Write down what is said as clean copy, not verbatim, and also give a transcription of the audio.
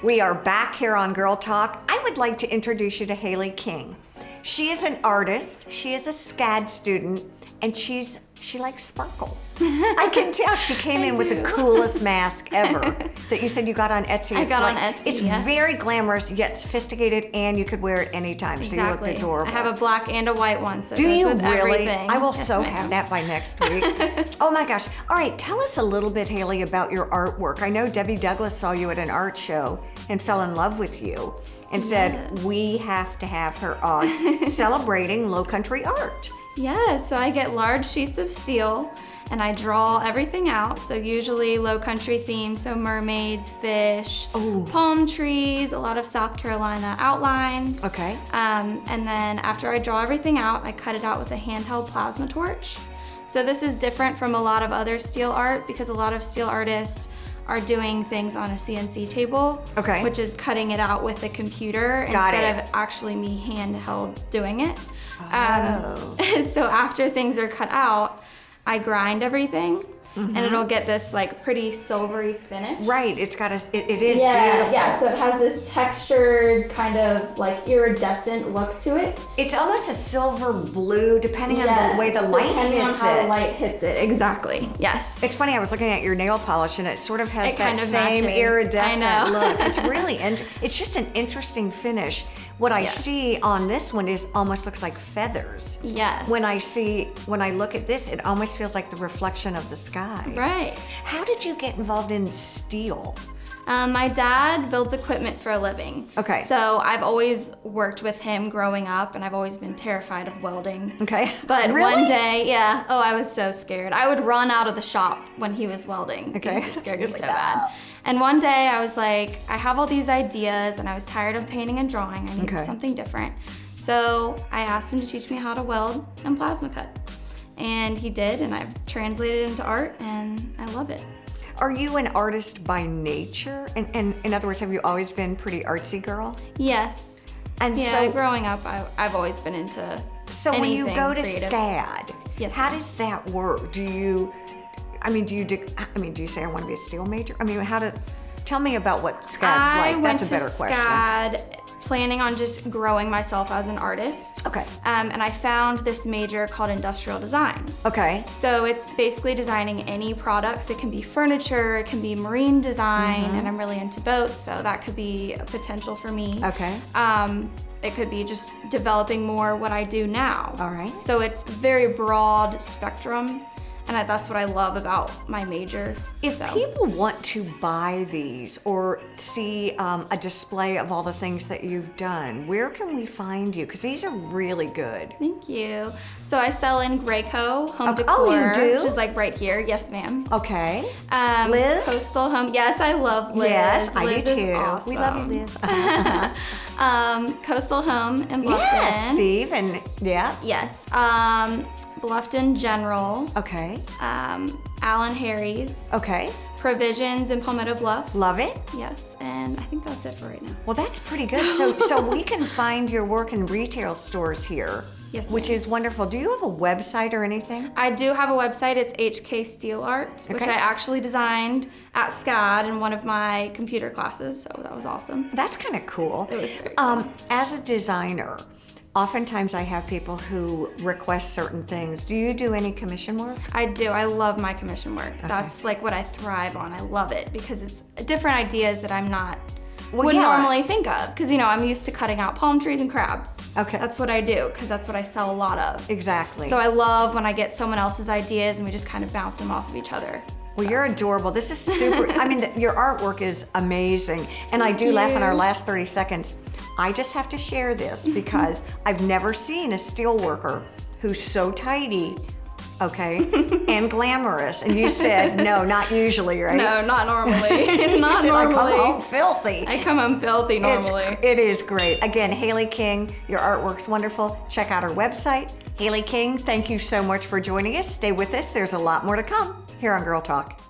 We are back here on Girl Talk. I would like to introduce you to Hailey King. She is an artist. She is a SCAD student, and she likes sparkles. I can tell. She came in with the coolest mask ever that you said you got on Etsy. I got on Etsy, It's very glamorous yet sophisticated, and you could wear it anytime. Exactly. So you look adorable. I have a black and a white one, so it Do goes you with really? everything. I will Yes, so ma'am. have that by next week. Oh my gosh. All right, tell us a little bit, Hailey, about your artwork. I know Debbie Douglas saw you at an art show and fell in love with you and said, we have to have her on celebrating Lowcountry art. Yeah, so I get large sheets of steel and I draw everything out. So usually Lowcountry themes, so mermaids, fish, palm trees, a lot of South Carolina outlines. Okay. And then after I draw everything out, I cut it out with a handheld plasma torch. So this is different from a lot of other steel art because a lot of steel artists are doing things on a CNC table, which is cutting it out with a computer instead of actually me handheld doing it. So after things are cut out, I grind everything and it'll get this like pretty silvery finish. Right, it's got a, it is beautiful. Yeah, so it has this textured kind of like iridescent look to it. It's almost a silver blue depending on the way the light depending hits on how it. the light hits it, exactly, yes. It's funny, I was looking at your nail polish and it sort of has It that kind of same matches. iridescent I know. look. It's really, it's just an interesting finish. What I see on this one is almost looks like feathers. Yes. When I look at this, it almost feels like the reflection of the sky. Right. How did you get involved in steel? My dad builds equipment for a living. Okay. So I've always worked with him growing up and I've always been terrified of welding. Okay. But Really? one day, I was so scared. I would run out of the shop when he was welding because it scared me so bad. And one day I was like, I have all these ideas and I was tired of painting and drawing. I needed something different. So I asked him to teach me how to weld and plasma cut. And he did, and I've translated it into art and I love it. Are you an artist by nature? And in other words, have you always been pretty artsy girl? Yes. And Yeah, so growing up, I've always been into when you anything go to creative. SCAD, how does that work? Do you say I want to be a steel major? I mean, tell me about what SCAD's like. That's a better question. I went to SCAD planning on just growing myself as an artist. Okay. And I found this major called industrial design. Okay. So it's basically designing any products. It can be furniture, it can be marine design, and I'm really into boats, so that could be a potential for me. Okay. It could be just developing more what I do now. All right. So it's very broad spectrum, and that's what I love about my major. If people want to buy these or see a display of all the things that you've done, where can we find you? Because these are really good. Thank you. So I sell in Graco Home Decor. Oh, you do? Which is like right here. Yes, ma'am. Okay. Liz? Coastal Home. Yes, I love Liz. Yes, I Liz do is too. awesome. We love you, Liz. Coastal Home in Bluffton. Yes, Steve, and Yes. Bluffton General. Okay. Allen Harry's. Okay. Provisions in Palmetto Bluff. Love it. Yes, and I think that's it for right now. Well, that's pretty good. So we can find your work in retail stores here. Yes, which ma'am. is wonderful. Do you have a website or anything? I do have a website. It's HKSteelArt, which I actually designed at SCAD in one of my computer classes, so that was awesome. That's kind of cool. It was very cool. As a designer, oftentimes I have people who request certain things. Do you do any commission work? I do. I love my commission work. That's like what I thrive on. I love it because it's different ideas that I'm not would normally think of, because I'm used to cutting out palm trees and crabs. Okay. That's what I do because that's what I sell a lot of. Exactly. So I love when I get someone else's ideas and we just kind of bounce them off of each other. Well, you're adorable. This is super. I mean, your artwork is amazing. And I do laugh in our last 30 seconds. I just have to share this because I've never seen a steel worker who's so tidy, and glamorous. And you said, no, not usually, right? No, not normally. Not said, normally. I come home filthy. I come home filthy normally. It is great. Again, Hailey King, your artwork's wonderful. Check out her website. Hailey King, thank you so much for joining us. Stay with us. There's a lot more to come here on Girl Talk.